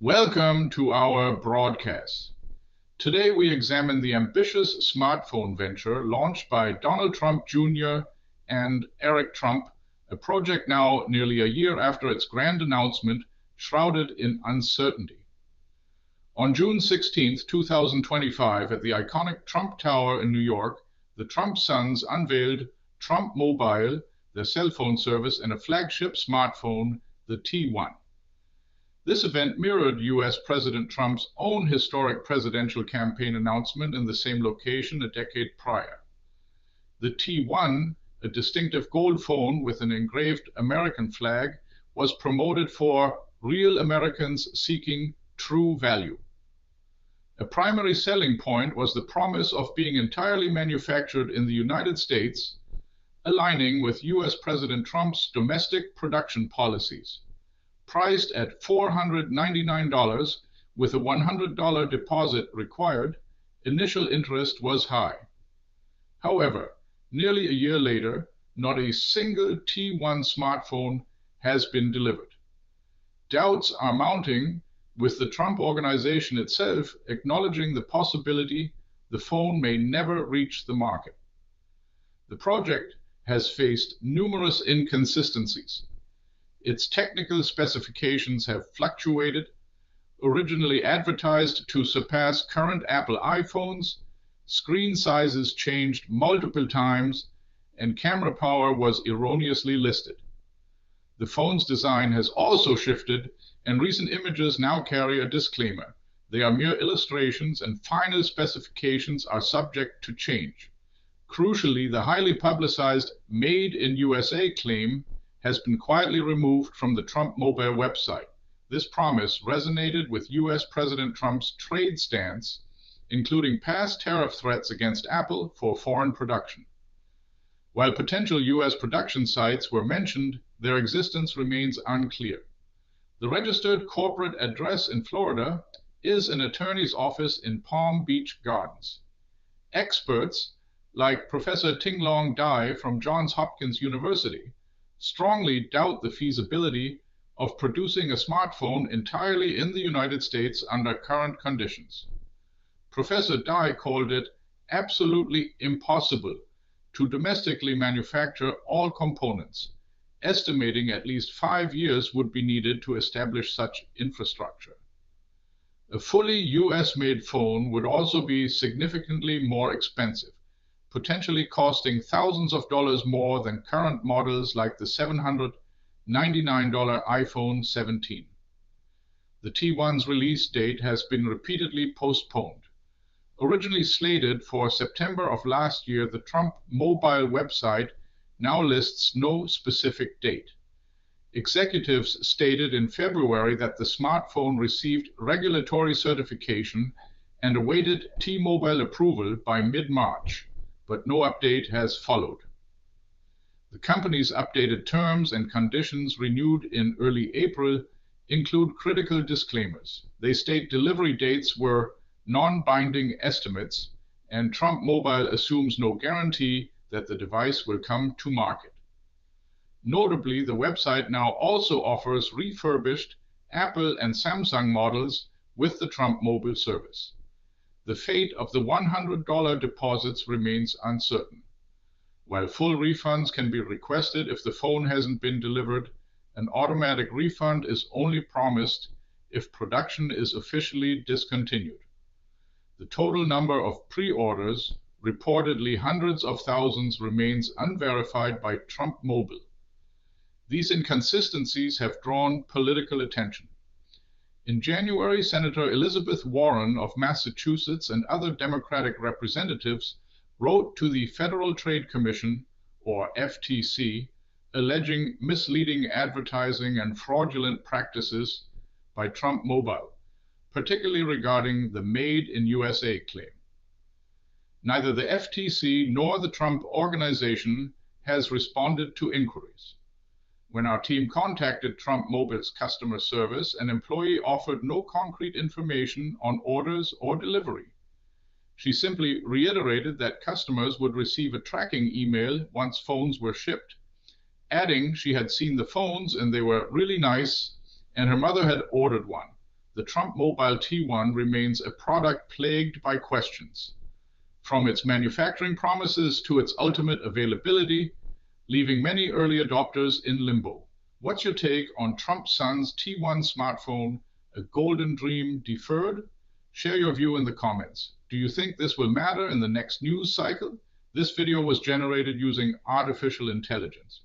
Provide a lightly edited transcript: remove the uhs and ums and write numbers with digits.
Welcome to our broadcast. Today we examine the ambitious smartphone venture launched by Donald Trump Jr. and Eric Trump, a project now nearly a year after its grand announcement, shrouded in uncertainty. On June 16, 2025, at the iconic Trump Tower in New York, the Trump sons unveiled Trump Mobile, their cell phone service, and a flagship smartphone, the T1. This event mirrored US President Trump's own historic presidential campaign announcement in the same location a decade prior. The T1, a distinctive gold phone with an engraved American flag, was promoted for real Americans seeking true value. A primary selling point was the promise of being entirely manufactured in the United States, aligning with US President Trump's domestic production policies. Priced at $499 with a $100 deposit required, initial interest was high. However, nearly a year later, not a single T1 smartphone has been delivered. Doubts are mounting, with the Trump Organization itself acknowledging the possibility the phone may never reach the market. The project has faced numerous inconsistencies. Its technical specifications have fluctuated. Originally advertised to surpass current Apple iPhones, screen sizes changed multiple times, and camera power was erroneously listed. The phone's design has also shifted, and recent images now carry a disclaimer. They are mere illustrations, and final specifications are subject to change. Crucially, the highly publicized "Made in USA" claim has been quietly removed from the Trump Mobile website. This promise resonated with US President Trump's trade stance, including past tariff threats against Apple for foreign production. While potential US production sites were mentioned, their existence remains unclear. The registered corporate address in Florida is an attorney's office in Palm Beach Gardens. Experts, like Professor Ting-Long Dai from Johns Hopkins University, strongly doubt the feasibility of producing a smartphone entirely in the United States under current conditions. Professor Dai called it absolutely impossible to domestically manufacture all components, estimating at least 5 years would be needed to establish such infrastructure. A fully US-made phone would also be significantly more expensive, potentially costing thousands of dollars more than current models like the $799 iPhone 17. The T1's release date has been repeatedly postponed. Originally slated for September of last year, the Trump Mobile website now lists no specific date. Executives stated in February that the smartphone received regulatory certification and awaited T-Mobile approval by mid-March, but no update has followed. The company's updated terms and conditions, renewed in early April, include critical disclaimers. They state delivery dates were non-binding estimates, and Trump Mobile assumes no guarantee that the device will come to market. Notably, the website now also offers refurbished Apple and Samsung models with the Trump Mobile service. The fate of the $100 deposits remains uncertain. While full refunds can be requested if the phone hasn't been delivered, an automatic refund is only promised if production is officially discontinued. The total number of pre-orders, reportedly hundreds of thousands, remains unverified by Trump Mobile. These inconsistencies have drawn political attention. In January, Senator Elizabeth Warren of Massachusetts and other Democratic representatives wrote to the Federal Trade Commission, or FTC, alleging misleading advertising and fraudulent practices by Trump Mobile, particularly regarding the Made in USA claim. Neither the FTC nor the Trump Organization has responded to inquiries. When our team contacted Trump Mobile's customer service, an employee offered no concrete information on orders or delivery. She simply reiterated that customers would receive a tracking email once phones were shipped, adding she had seen the phones and they were really nice, and her mother had ordered one. the Trump Mobile T1 remains a product plagued by questions, from its manufacturing promises to its ultimate availability, leaving many early adopters in limbo. What's your take on Trump's son's T1 smartphone, a golden dream deferred? Share your view in the comments. Do you think this will matter in the next news cycle? This video was generated using artificial intelligence.